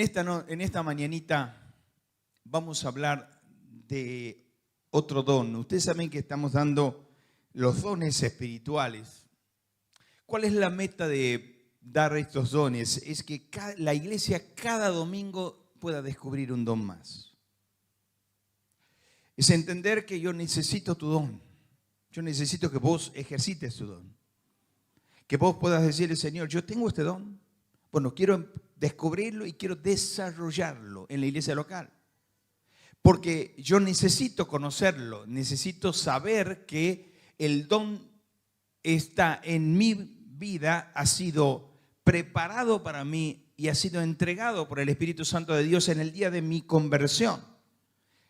En esta mañanita vamos a hablar de otro don. Ustedes saben que estamos dando los dones espirituales. ¿Cuál es la meta de dar estos dones? Es que la iglesia cada domingo pueda descubrir un don más. Es entender que yo necesito tu don. Yo necesito que vos ejercites tu don. Que vos puedas decirle, Señor, yo tengo este don. Bueno, quiero descubrirlo y quiero desarrollarlo en la iglesia local. Porque yo necesito conocerlo, necesito saber que el don está en mi vida, ha sido preparado para mí y ha sido entregado por el Espíritu Santo de Dios en el día de mi conversión.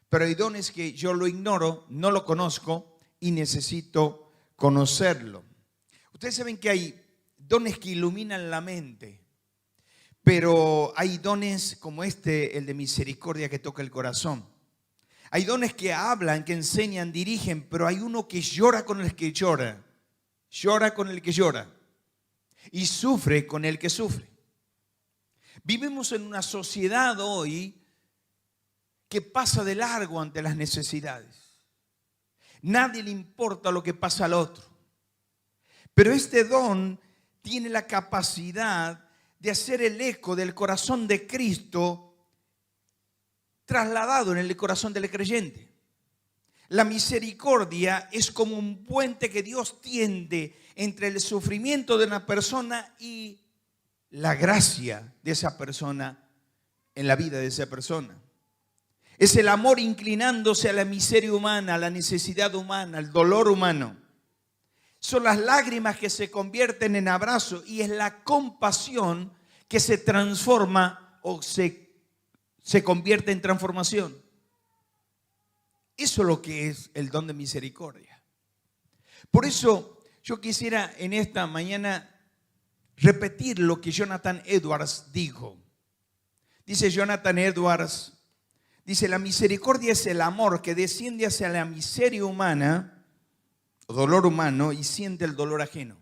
Pero hay dones que yo lo ignoro, no lo conozco y necesito conocerlo. Ustedes saben que hay dones que iluminan la mente, pero hay dones como el de misericordia, que toca el corazón. Hay dones que hablan, que enseñan, dirigen, pero hay uno que llora con el que llora, llora con el que llora y sufre con el que sufre. Vivimos en una sociedad hoy que pasa de largo ante las necesidades. Nadie le importa lo que pasa al otro. Pero este don tiene la capacidad de hacer el eco del corazón de Cristo trasladado en el corazón del creyente. La misericordia es como un puente que Dios tiende entre el sufrimiento de una persona y la gracia de esa persona en la vida de esa persona. Es el amor inclinándose a la miseria humana, a la necesidad humana, al dolor humano. Son las lágrimas que se convierten en abrazo y es la compasión que se transforma o se convierte en transformación. Eso es lo que es el don de misericordia. Por eso yo quisiera en esta mañana repetir lo que Jonathan Edwards dijo. Dice Jonathan Edwards, dice: la misericordia es el amor que desciende hacia la miseria humana, dolor humano, y siente el dolor ajeno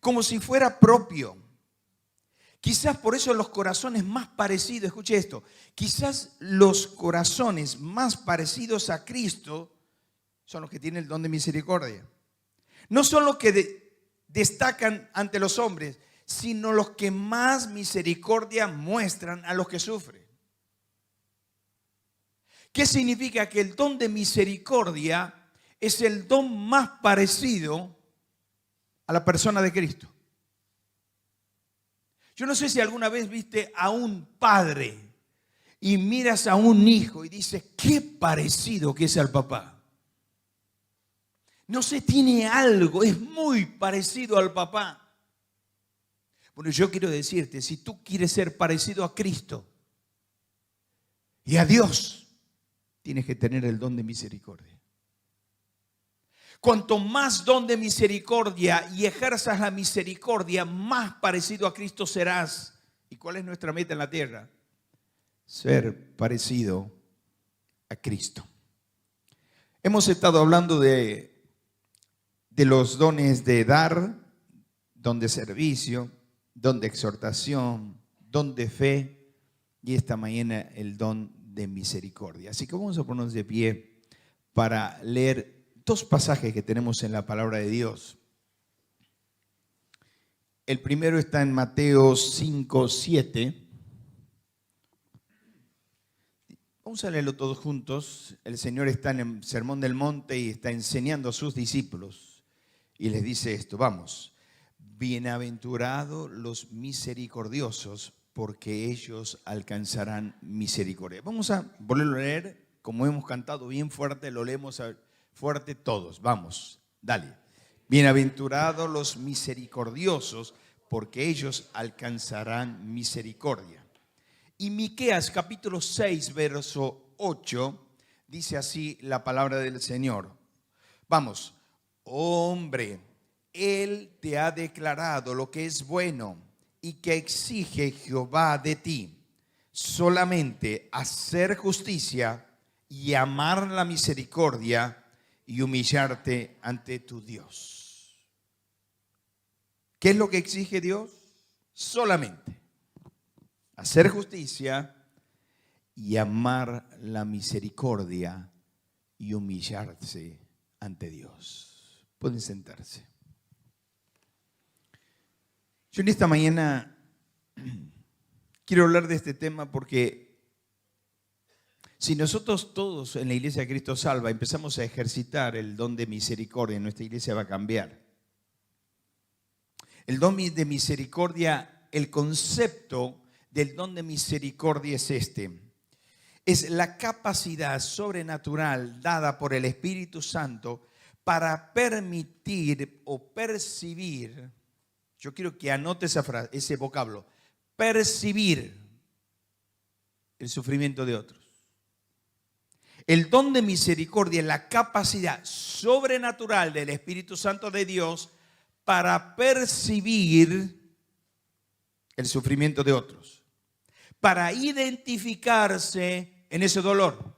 como si fuera propio. Quizás por eso los corazones más parecidos, escuche esto, quizás los corazones más parecidos a Cristo son los que tienen el don de misericordia. No son los que destacan ante los hombres, sino los que más misericordia muestran a los que sufren. ¿Qué significa? Que el don de misericordia es el don más parecido a la persona de Cristo. Yo no sé si alguna vez viste a un padre y miras a un hijo y dices, qué parecido que es al papá. No sé, tiene algo, es muy parecido al papá. Bueno, yo quiero decirte, si tú quieres ser parecido a Cristo y a Dios, tienes que tener el don de misericordia. Cuanto más don de misericordia y ejerzas la misericordia, más parecido a Cristo serás. ¿Y cuál es nuestra meta en la tierra? Ser parecido a Cristo. Hemos estado hablando de los dones de dar, don de servicio, don de exhortación, don de fe y esta mañana el don de misericordia. Así que vamos a ponernos de pie para leer dos pasajes que tenemos en la palabra de Dios. El primero está en Mateo 5:7. Vamos a leerlo todos juntos. El Señor está en el Sermón del Monte y está enseñando a sus discípulos y les dice esto, vamos: bienaventurados los misericordiosos, porque ellos alcanzarán misericordia. Vamos a volverlo a leer, como hemos cantado bien fuerte, lo leemos fuerte todos. Vamos, dale. Bienaventurados los misericordiosos, porque ellos alcanzarán misericordia. Y Miqueas capítulo 6, verso 8, dice así la palabra del Señor. Vamos, hombre, Él te ha declarado lo que es bueno y que exige Jehová de ti, solamente hacer justicia y amar la misericordia y humillarte ante tu Dios. ¿Qué es lo que exige Dios? Solamente hacer justicia y amar la misericordia y humillarse ante Dios. Pueden sentarse. Yo en esta mañana quiero hablar de este tema porque si nosotros todos en la Iglesia de Cristo Salva empezamos a ejercitar el don de misericordia, nuestra iglesia va a cambiar. El don de misericordia, el concepto del don de misericordia es este. Es la capacidad sobrenatural dada por el Espíritu Santo para permitir o percibir, yo quiero que anote esa frase, ese vocablo, percibir el sufrimiento de otros. El don de misericordia es la capacidad sobrenatural del Espíritu Santo de Dios para percibir el sufrimiento de otros, para identificarse en ese dolor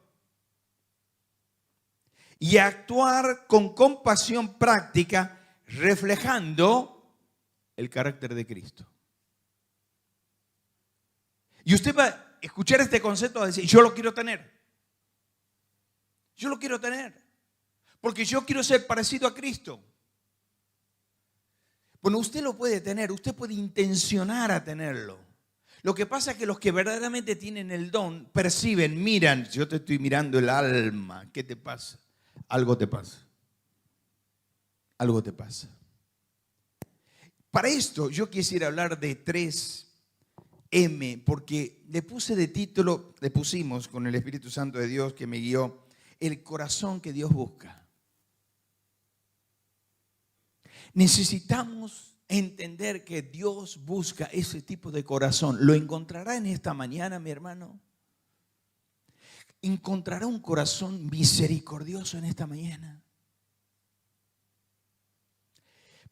y actuar con compasión práctica, reflejando el carácter de Cristo. Y usted va a escuchar este concepto y decir, yo lo quiero tener. Yo lo quiero tener, porque yo quiero ser parecido a Cristo. Bueno, usted lo puede tener, usted puede intencionar a tenerlo. Lo que pasa es que los que verdaderamente tienen el don perciben, miran, yo te estoy mirando el alma, ¿qué te pasa? Algo te pasa. Algo te pasa. Para esto yo quisiera hablar de 3M, porque le puse de título, le pusimos con el Espíritu Santo de Dios que me guió, el corazón que Dios busca. Necesitamos entender que Dios busca ese tipo de corazón. ¿Lo encontrará en esta mañana, mi hermano? ¿Encontrará un corazón misericordioso en esta mañana?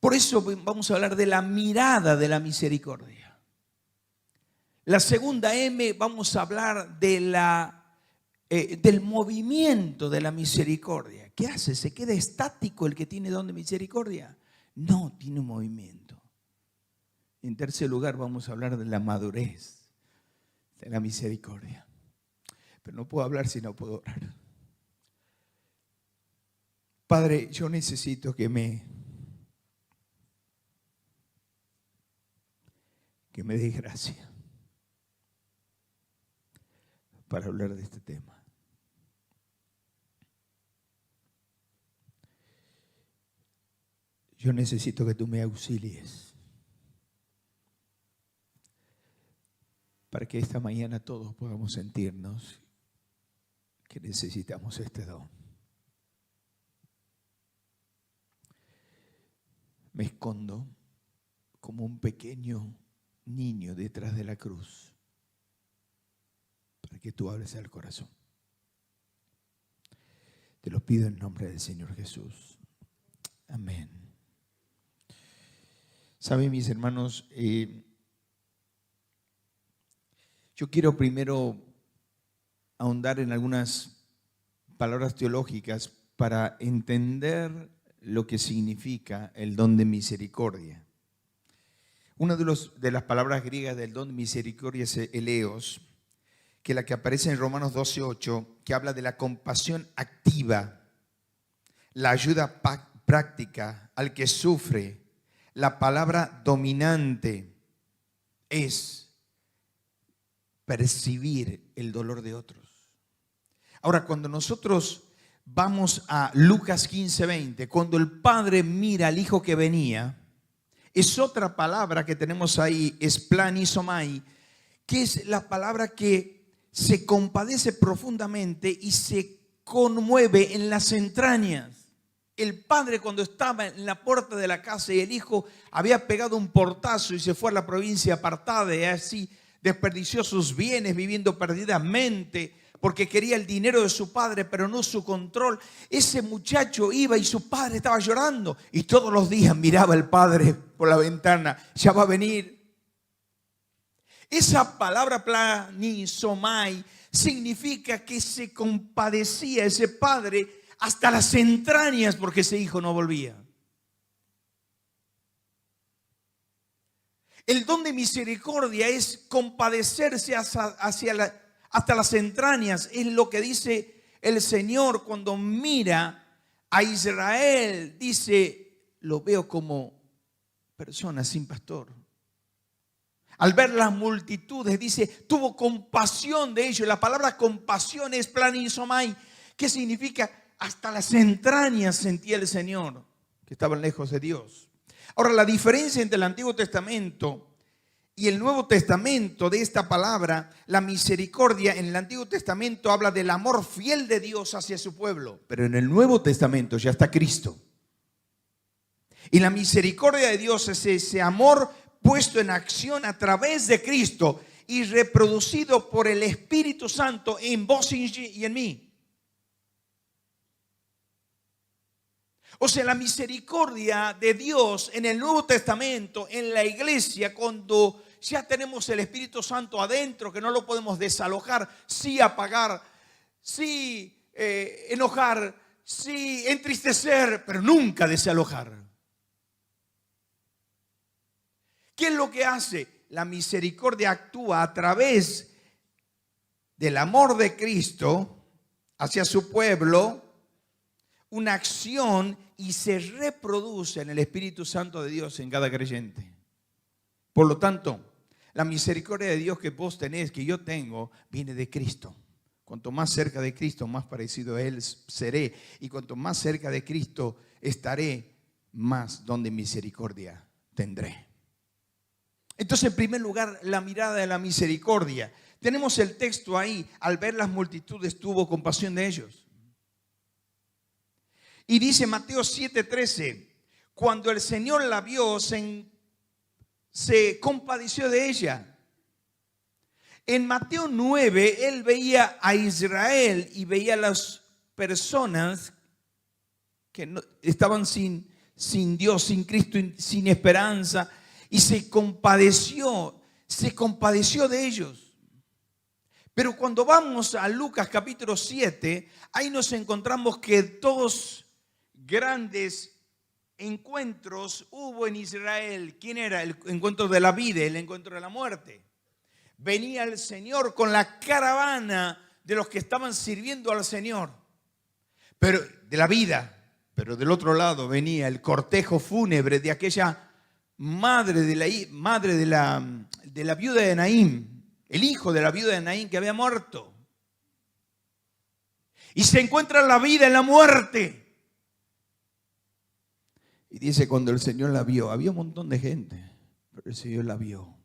Por eso vamos a hablar de la mirada de la misericordia. La segunda M, vamos a hablar de del movimiento de la misericordia. ¿Qué hace? ¿Se queda estático el que tiene don de misericordia? No, tiene un movimiento. En tercer lugar vamos a hablar de la madurez de la misericordia. Pero no puedo hablar si no puedo orar. Padre, yo necesito que me des gracia para hablar de este tema. Yo necesito que tú me auxilies para que esta mañana todos podamos sentirnos que necesitamos este don. Me escondo como un pequeño niño detrás de la cruz para que tú hables al corazón. Te lo pido en nombre del Señor Jesús. Amén. Saben, mis hermanos, yo quiero primero ahondar en algunas palabras teológicas para entender lo que significa el don de misericordia. Una de las palabras griegas del don de misericordia es eleos, que es la que aparece en Romanos 12:8, que habla de la compasión activa, la ayuda práctica al que sufre. La palabra dominante es percibir el dolor de otros. Ahora, cuando nosotros vamos a Lucas 15:20, cuando el padre mira al hijo que venía, es otra palabra que tenemos ahí, esplanizomai, que es la palabra que se compadece profundamente y se conmueve en las entrañas. El padre, cuando estaba en la puerta de la casa y el hijo había pegado un portazo y se fue a la provincia apartada y así desperdició sus bienes viviendo perdidamente porque quería el dinero de su padre pero no su control. Ese muchacho iba y su padre estaba llorando y todos los días miraba el padre por la ventana, ya va a venir. Esa palabra planizomai significa que se compadecía ese padre hasta las entrañas porque ese hijo no volvía. El don de misericordia es compadecerse hasta las entrañas. Es lo que dice el Señor cuando mira a Israel. Dice, lo veo como persona sin pastor. Al ver las multitudes, dice, tuvo compasión de ellos. La palabra compasión es planizomai, que significa hasta las entrañas sentía el Señor, que estaban lejos de Dios. Ahora, la diferencia entre el Antiguo Testamento y el Nuevo Testamento de esta palabra, la misericordia, en el Antiguo Testamento habla del amor fiel de Dios hacia su pueblo, pero en el Nuevo Testamento ya está Cristo. Y la misericordia de Dios es ese amor puesto en acción a través de Cristo y reproducido por el Espíritu Santo en vos y en mí. O sea, la misericordia de Dios en el Nuevo Testamento, en la iglesia, cuando ya tenemos el Espíritu Santo adentro, que no lo podemos desalojar, sí apagar, sí enojar, sí entristecer, pero nunca desalojar. ¿Qué es lo que hace? La misericordia actúa a través del amor de Cristo hacia su pueblo, una acción, y se reproduce en el Espíritu Santo de Dios en cada creyente. Por lo tanto, la misericordia de Dios que vos tenés, que yo tengo, viene de Cristo. Cuanto más cerca de Cristo, más parecido a Él seré. Y cuanto más cerca de Cristo estaré, más don de misericordia tendré. Entonces, en primer lugar, la mirada de la misericordia. Tenemos el texto ahí. Al ver las multitudes, tuvo compasión de ellos. Y dice Mateo 7:13, cuando el Señor la vio, se compadeció de ella. En Mateo 9, Él veía a Israel y veía a las personas que estaban sin Dios, sin Cristo, sin esperanza. Y se compadeció de ellos. Pero cuando vamos a Lucas capítulo 7, ahí nos encontramos que dos grandes encuentros hubo en Israel. ¿Quién era? El encuentro de la vida, el encuentro de la muerte. Venía el Señor con la caravana de los que estaban sirviendo al Señor, pero de la vida. Pero del otro lado venía el cortejo fúnebre de aquella madre de la viuda de Naín, el hijo de la viuda de Naín que había muerto. Y se encuentra la vida en la muerte. Y dice, cuando el Señor la vio, había un montón de gente, pero el Señor la vio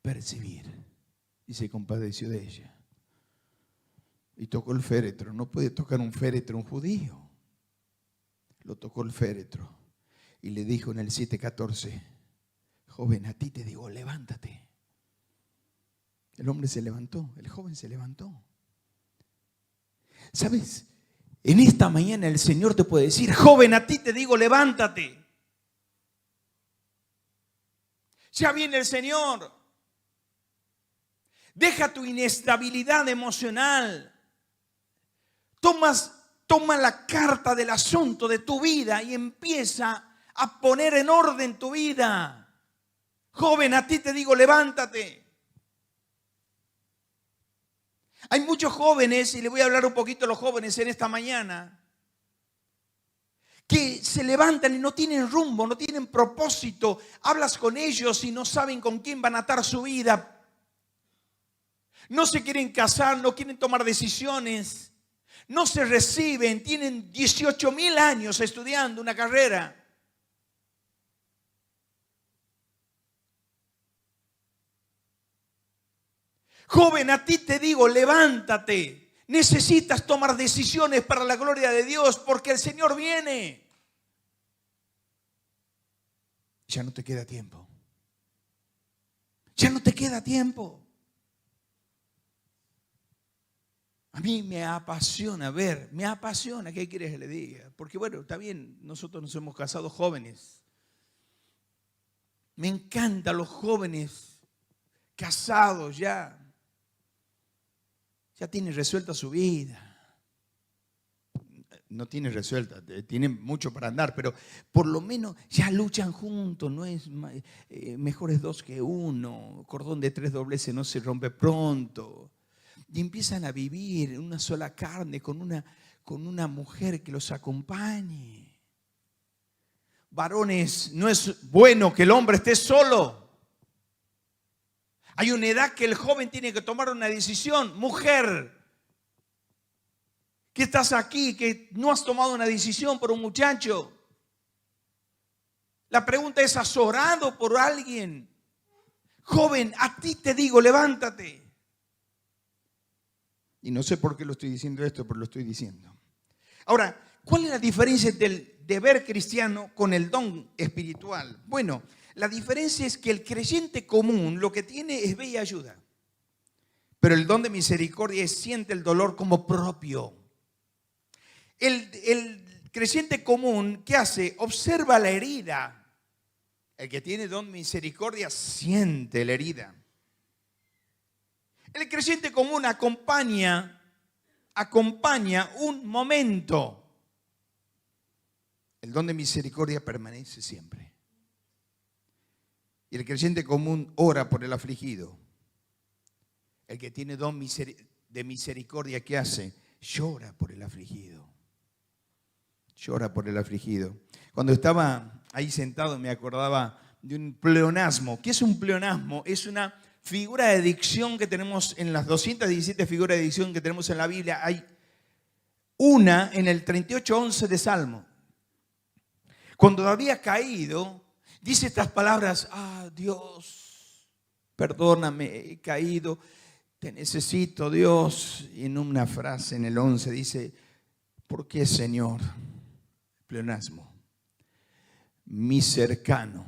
percibir y se compadeció de ella. Y tocó el féretro. No puede tocar un féretro un judío. Lo tocó el féretro y le dijo en el 7:14, joven, a ti te digo, levántate. El hombre se levantó, el joven se levantó. ¿Sabes? En esta mañana el Señor te puede decir, joven, a ti te digo, levántate. Ya viene el Señor. Deja tu inestabilidad emocional. Toma la carta del asunto de tu vida y empieza a poner en orden tu vida. Joven, a ti te digo, levántate. Hay muchos jóvenes, y le voy a hablar un poquito a los jóvenes en esta mañana, que se levantan y no tienen rumbo, no tienen propósito. Hablas con ellos y no saben con quién van a atar su vida. No se quieren casar, no quieren tomar decisiones. No se reciben, tienen 18,000 años estudiando una carrera. Joven, a ti te digo, levántate. Necesitas tomar decisiones para la gloria de Dios porque el Señor viene. Ya no te queda tiempo. Ya no te queda tiempo. A mí me apasiona ver, me apasiona, ¿qué quieres que le diga? Porque bueno, está bien, nosotros nos hemos casado jóvenes. Me encantan los jóvenes casados ya tienen resuelta su vida. no tiene resuelta, tienen mucho para andar, pero por lo menos ya luchan juntos, no es mejor es dos que uno, cordón de tres dobleces no se rompe pronto. Y empiezan a vivir en una sola carne con una mujer que los acompañe. Varones, no es bueno que el hombre esté solo. Hay una edad que el joven tiene que tomar una decisión. Mujer, que estás aquí, que no has tomado una decisión por un muchacho. La pregunta es, ¿has orado por alguien? Joven, a ti te digo, levántate. Y no sé por qué lo estoy diciendo esto, pero lo estoy diciendo. Ahora, ¿cuál es la diferencia del deber cristiano con el don espiritual? Bueno, la diferencia es que el creyente común lo que tiene es ve y ayuda. Pero el don de misericordia siente el dolor como propio. El creyente común, ¿qué hace? Observa la herida. El que tiene don de misericordia siente la herida. El creyente común acompaña un momento. El don de misericordia permanece siempre. Y el creyente común ora por el afligido. El que tiene don de misericordia, ¿qué hace? Llora por el afligido. Llora por el afligido. Cuando estaba ahí sentado me acordaba de un pleonasmo. ¿Qué es un pleonasmo? Es una figura de dicción que tenemos en las 217 figuras de dicción que tenemos en la Biblia. Hay una en el 38:11 de Salmo. Cuando había caído, dice estas palabras: ah, Dios, perdóname, he caído, te necesito, Dios. Y en una frase en el 11 dice: ¿por qué, Señor? Pleonasmo. Mis cercanos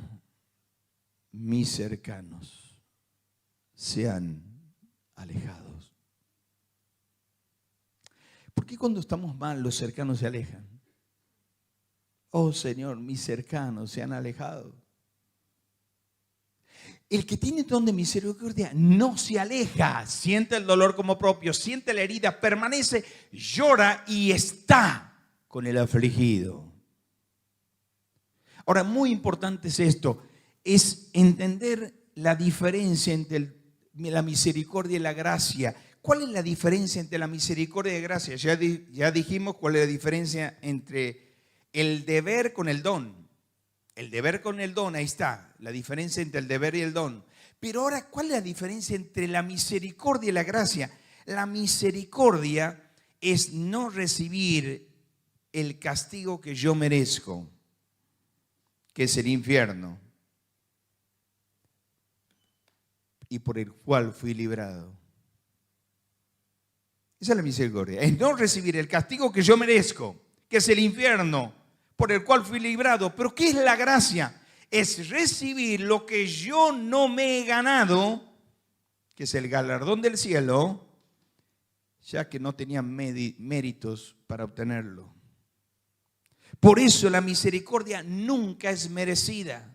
se han alejado. ¿Por qué cuando estamos mal los cercanos se alejan? Oh Señor, mis cercanos se han alejado. El que tiene don de misericordia no se aleja, siente el dolor como propio, siente la herida, permanece, llora y está con el afligido. Ahora, muy importante es esto, es entender la diferencia entre la misericordia y la gracia. ¿Cuál es la diferencia entre la misericordia y la gracia? Ya dijimos cuál es la diferencia entre el deber con el don. El deber con el don, ahí está, la diferencia entre el deber y el don. Pero ahora, ¿cuál es la diferencia entre la misericordia y la gracia? La misericordia es no recibir el castigo que yo merezco, que es el infierno, y por el cual fui librado. Esa es la misericordia, es no recibir el castigo que yo merezco, que es el infierno, por el cual fui librado. Pero ¿qué es la gracia? Es recibir lo que yo no me he ganado, que es el galardón del cielo, ya que no tenía méritos para obtenerlo. Por eso la misericordia nunca es merecida.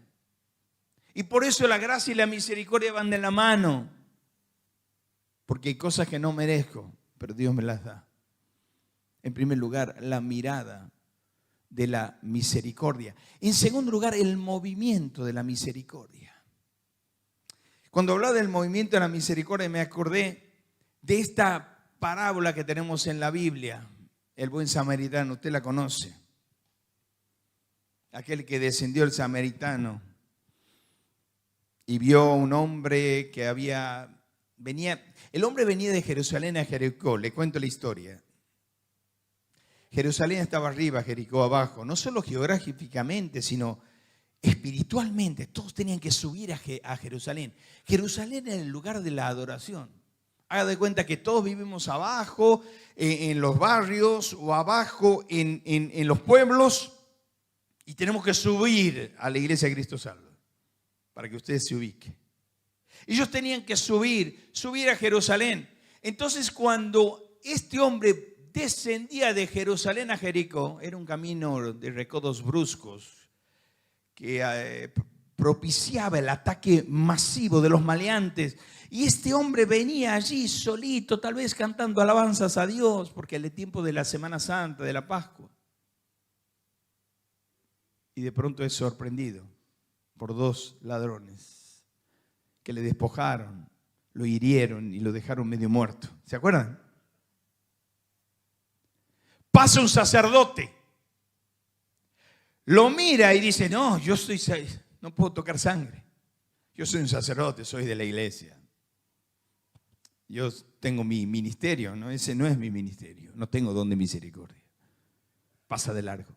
Y por eso la gracia y la misericordia van de la mano. Porque hay cosas que no merezco, pero Dios me las da. En primer lugar, la mirada de la misericordia. En segundo lugar, el movimiento de la misericordia. Cuando hablaba del movimiento de la misericordia, me acordé de esta parábola que tenemos en la Biblia, el buen samaritano. Usted la conoce. Aquel que descendió el samaritano y vio a un hombre que el hombre venía de Jerusalén a Jericó. Le cuento la historia. Jerusalén estaba arriba, Jericó abajo, no solo geográficamente, sino espiritualmente. Todos tenían que subir a Jerusalén. Jerusalén era el lugar de la adoración. Haga de cuenta que todos vivimos abajo, en los barrios, o abajo en los pueblos, y tenemos que subir a la iglesia de Cristo Salva, para que ustedes se ubiquen. Ellos tenían que subir a Jerusalén. Entonces, cuando este hombre descendía de Jerusalén a Jericó, era un camino de recodos bruscos que propiciaba el ataque masivo de los maleantes. Y este hombre venía allí solito, tal vez cantando alabanzas a Dios, porque era el tiempo de la Semana Santa, de la Pascua. y de pronto es sorprendido por dos ladrones que le despojaron, lo hirieron y lo dejaron medio muerto. ¿Se acuerdan? Pasa un sacerdote, lo mira y dice, no, no puedo tocar sangre. Yo soy un sacerdote, soy de la iglesia. Yo tengo mi ministerio, ¿no? Ese no es mi ministerio. No tengo don de misericordia. Pasa de largo.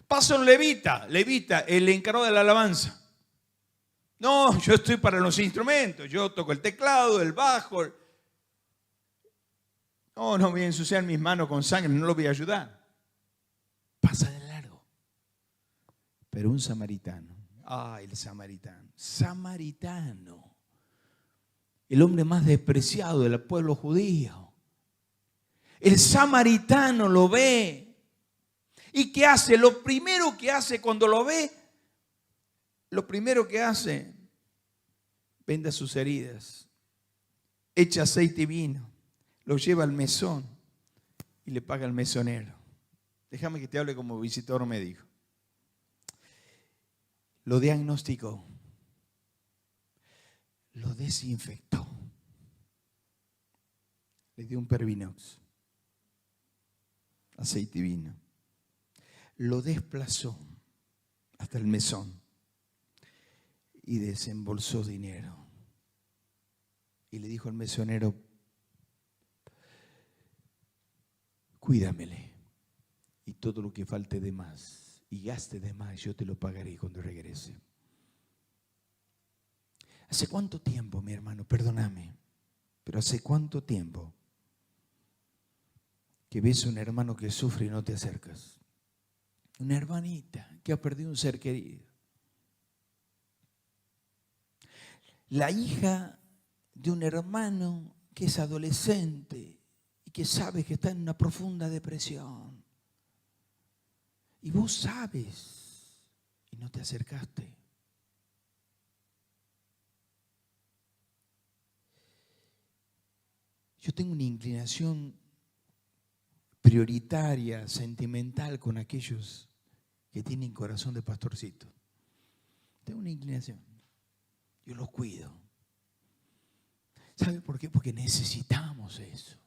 Pasa un levita, el encargado de la alabanza. No, yo estoy para los instrumentos. Yo toco el teclado, el bajo. No voy a ensuciar mis manos con sangre, no lo voy a ayudar. Pasa de largo. Pero un samaritano. El samaritano. El hombre más despreciado del pueblo judío. El samaritano lo ve. ¿Y qué hace? Lo primero que hace cuando lo ve, venda sus heridas, echa aceite y vino, lo lleva al mesón y le paga al mesonero. Déjame que te hable como visitador médico. Lo diagnosticó, lo desinfectó, le dio un Pervinox, aceite y vino, lo desplazó hasta el mesón y desembolsó dinero. Y le dijo al mesonero, cuídamele y todo lo que falte de más y gaste de más, yo te lo pagaré cuando regrese. ¿Hace cuánto tiempo, mi hermano? Perdóname, pero ¿hace cuánto tiempo que ves a un hermano que sufre y no te acercas? Una hermanita que ha perdido un ser querido. La hija de un hermano que es adolescente y que sabe que está en una profunda depresión. Y vos sabes y no te acercaste. Yo tengo una inclinación prioritaria, sentimental con aquellos que tienen corazón de pastorcito. Tengo una inclinación. Yo los cuido. ¿Sabe por qué? Porque necesitamos eso.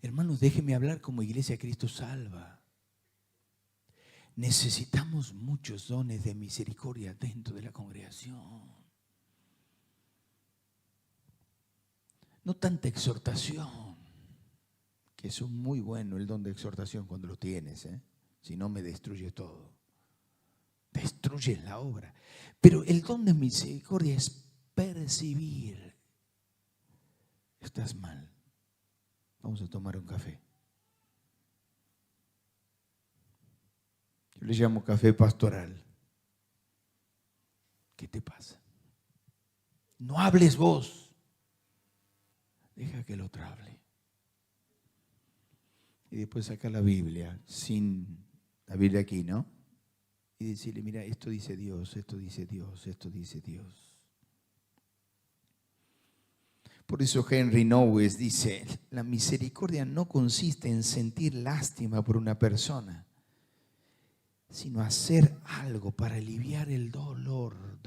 Hermanos, déjenme hablar como Iglesia Cristo Salva. Necesitamos muchos dones de misericordia dentro de la congregación. No tanta exhortación, que es muy bueno el don de exhortación cuando lo tienes, si no me destruye todo. Destruye la obra. Pero el don de misericordia es percibir. Estás mal. Vamos a tomar un café. Yo le llamo café pastoral. ¿Qué te pasa? No hables vos. Deja que el otro hable. Y después saca la Biblia, sin la Biblia aquí, ¿no? Y decirle, mira, esto dice Dios, esto dice Dios, esto dice Dios. Por eso Henry Nouwen dice, la misericordia no consiste en sentir lástima por una persona, sino hacer algo para aliviar el dolor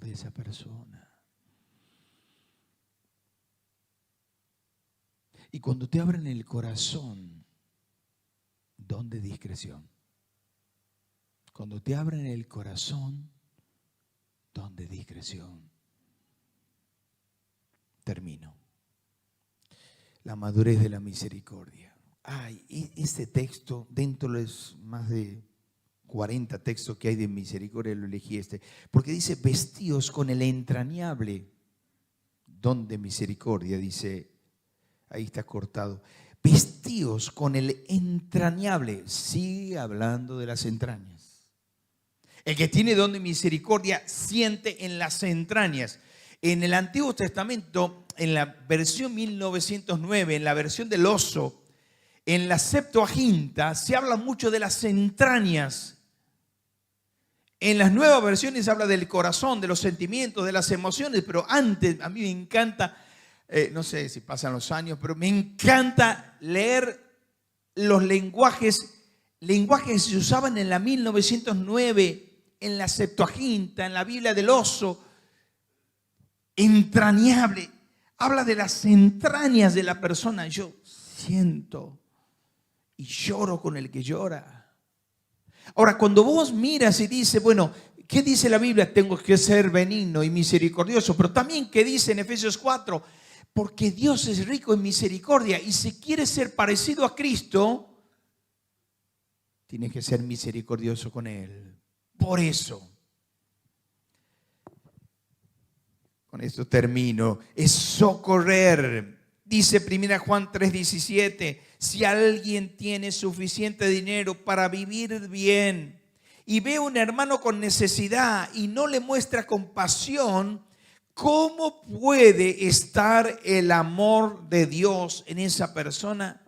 de esa persona. Y cuando te abren el corazón, don de discreción. Cuando te abren el corazón, don de discreción. Termino. La madurez de la misericordia. Este texto, dentro de los más de 40 textos que hay de misericordia, lo elegí porque dice, vestidos con el entrañable don de misericordia, dice, ahí está cortado. Vestidos con el entrañable, sigue hablando de las entrañas. El que tiene don de misericordia siente en las entrañas. En el Antiguo Testamento, en la versión 1909, en la versión del oso, en la Septuaginta, se habla mucho de las entrañas. En las nuevas versiones habla del corazón, de los sentimientos, de las emociones, pero antes a mí me encanta, no sé si pasan los años, pero me encanta leer los lenguajes lenguaje que se usaban en la 1909, en la Septuaginta, en la Biblia del Oso, entrañable. Habla de las entrañas de la persona. Yo siento y lloro con el que llora. Ahora, cuando vos miras y dices, bueno, ¿qué dice la Biblia? Tengo que ser benigno y misericordioso. Pero también, ¿qué dice en Efesios 4? Porque Dios es rico en misericordia y si quieres ser parecido a Cristo, tienes que ser misericordioso con Él. Por eso, con esto termino, es socorrer. Dice 1 Juan 3:17, si alguien tiene suficiente dinero para vivir bien y ve a un hermano con necesidad y no le muestra compasión, ¿cómo puede estar el amor de Dios en esa persona?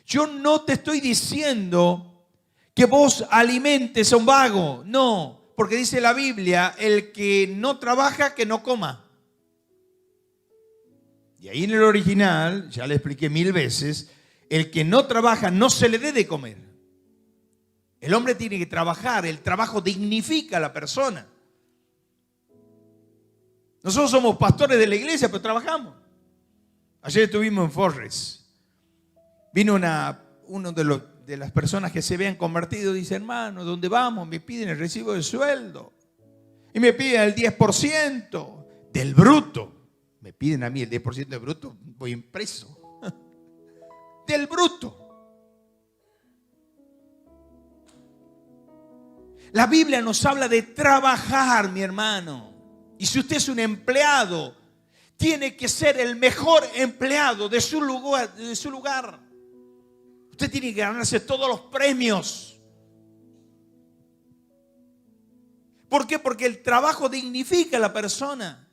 Yo no te estoy diciendo que vos alimentes a un vago, no, porque dice la Biblia, el que no trabaja, que no coma. Y ahí en el original, ya le expliqué 1000 veces, el que no trabaja no se le dé de comer. El hombre tiene que trabajar, el trabajo dignifica a la persona. Nosotros somos pastores de la iglesia, pero trabajamos. Ayer estuvimos en Forres. Vino uno de las personas que se habían convertido, dice, hermano, ¿dónde vamos? Me piden el recibo de sueldo. Y me piden el 10% del bruto. Me piden a mí el 10% del bruto, voy impreso. Del bruto. La Biblia nos habla de trabajar, mi hermano. Y si usted es un empleado, tiene que ser el mejor empleado de su lugar. Usted tiene que ganarse todos los premios. ¿Por qué? Porque el trabajo dignifica a la persona.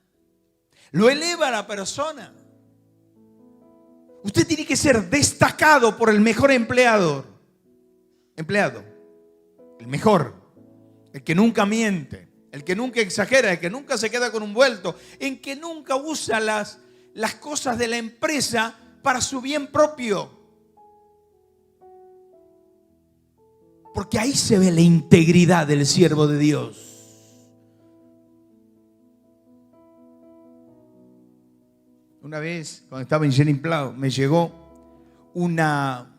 Lo eleva a la persona. Usted tiene que ser destacado por el mejor empleado. El mejor. El que nunca miente. El que nunca exagera. El que nunca se queda con un vuelto. El que nunca usa las cosas de la empresa para su bien propio. Porque ahí se ve la integridad del siervo de Dios. Una vez, cuando estaba en Jenin Plau, me llegó una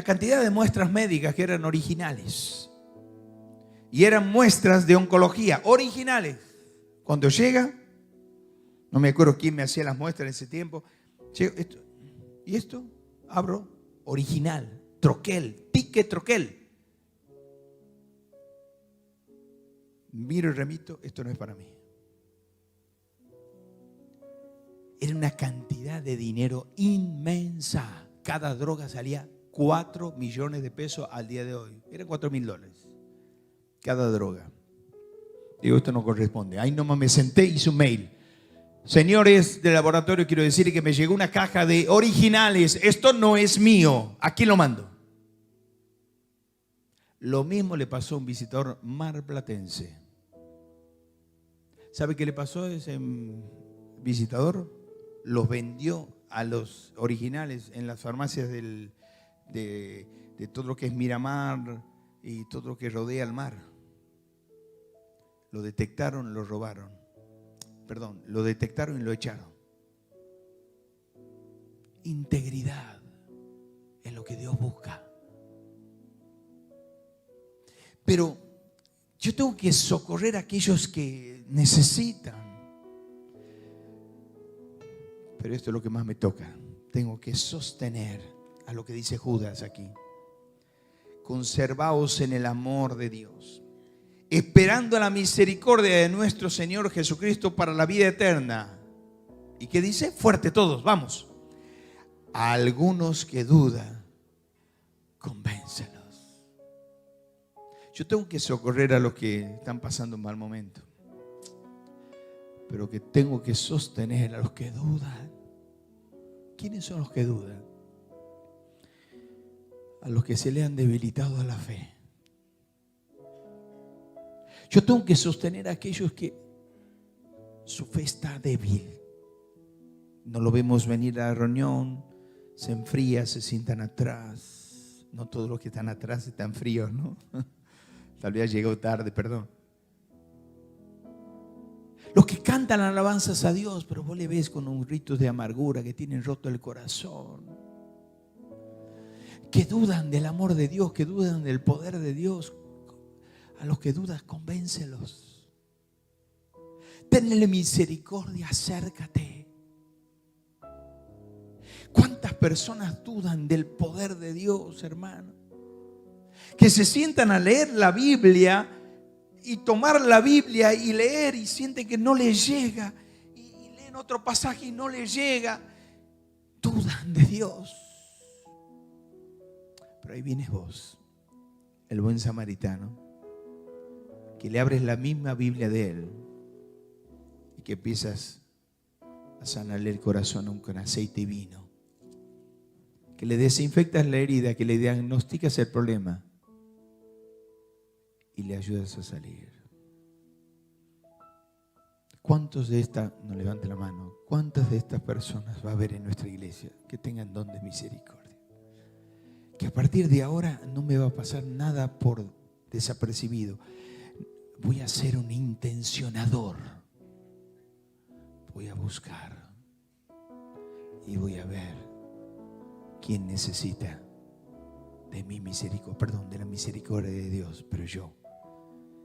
cantidad de muestras médicas que eran originales. Y eran muestras de oncología, originales. Cuando llega, no me acuerdo quién me hacía las muestras en ese tiempo. ¿Y esto? Abro, original, troquel, ticket troquel. Miro y remito, esto no es para mí. Era una cantidad de dinero inmensa. Cada droga salía 4 millones de pesos al día de hoy. Eran $4.000. Cada droga. Digo, esto no corresponde. Ahí nomás me senté, hice un mail. Señores del laboratorio, quiero decir que me llegó una caja de originales. Esto no es mío. ¿A quién lo mando? Lo mismo le pasó a un visitador marplatense. ¿Sabe qué le pasó a ese visitador? Los vendió a los originales en las farmacias de todo lo que es Miramar y todo lo que rodea el mar. Lo detectaron, lo robaron. Perdón, lo detectaron y lo echaron. Integridad es lo que Dios busca. Pero yo tengo que socorrer a aquellos que necesitan. Pero esto es lo que más me toca. Tengo que sostener a lo que dice Judas aquí. Conservaos en el amor de Dios, esperando la misericordia de nuestro Señor Jesucristo para la vida eterna. ¿Y qué dice? Fuerte todos, vamos. A algunos que dudan, convéncelos. Yo tengo que socorrer a los que están pasando un mal momento, pero que tengo que sostener a los que dudan. ¿Quiénes son los que dudan? A los que se le han debilitado la fe. Yo tengo que sostener a aquellos que su fe está débil. No lo vemos venir a la reunión, se enfría, se sientan atrás. No todos los que están atrás están fríos, ¿no? Tal vez llegó tarde, perdón. Los que cantan alabanzas a Dios, pero vos le ves con un rito de amargura, que tienen roto el corazón, que dudan del amor de Dios, que dudan del poder de Dios. A los que dudas, convéncelos. Tenle misericordia, acércate. ¿Cuántas personas dudan del poder de Dios, hermano? Que se sientan a leer la Biblia y tomar la Biblia y leer y sienten que no les llega. Y leen otro pasaje y no les llega. Dudan de Dios. Pero ahí vienes vos, el buen samaritano, que le abres la misma Biblia de Él y que empiezas a sanarle el corazón aún con aceite y vino. Que le desinfectas la herida, que le diagnosticas el problema y le ayudas a salir. ¿Cuántos de estas, no levante la mano, cuántas de estas personas va a haber en nuestra iglesia que tengan don de misericordia? Que a partir de ahora no me va a pasar nada por desapercibido. Voy a ser un intencionador. Voy a buscar y voy a ver quién necesita de mi misericordia, perdón, de la misericordia de Dios, pero yo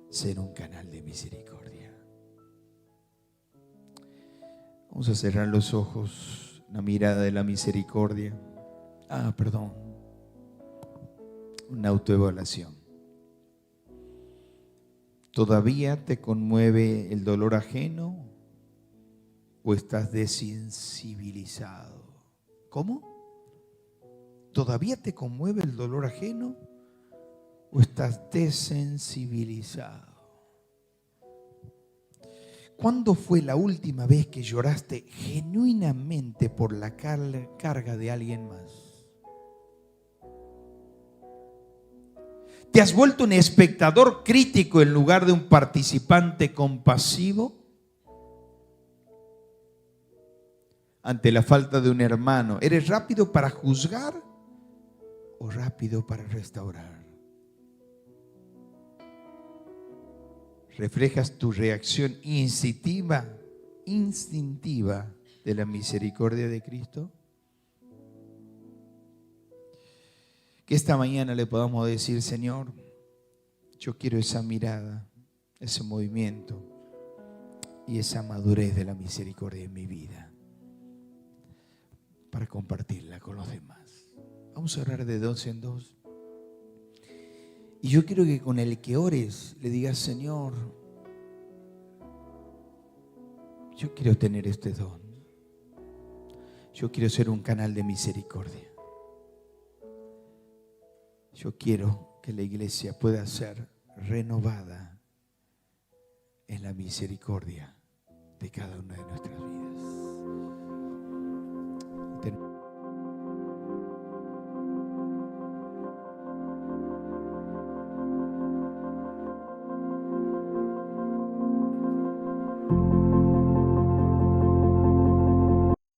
ser un canal de misericordia. Vamos a cerrar los ojos, una mirada de la misericordia. Una autoevaluación. ¿Todavía te conmueve el dolor ajeno o estás desensibilizado? ¿Cómo? ¿Todavía te conmueve el dolor ajeno o estás desensibilizado? ¿Cuándo fue la última vez que lloraste genuinamente por la carga de alguien más? ¿Te has vuelto un espectador crítico en lugar de un participante compasivo? Ante la falta de un hermano, ¿eres rápido para juzgar o rápido para restaurar? ¿Reflejas tu reacción instintiva de la misericordia de Cristo? Que esta mañana le podamos decir: Señor, yo quiero esa mirada, ese movimiento y esa madurez de la misericordia en mi vida para compartirla con los demás. Vamos a orar de dos en dos. Y yo quiero que con el que ores le digas: Señor, yo quiero tener este don. Yo quiero ser un canal de misericordia. Yo quiero que la iglesia pueda ser renovada en la misericordia de cada una de nuestras vidas.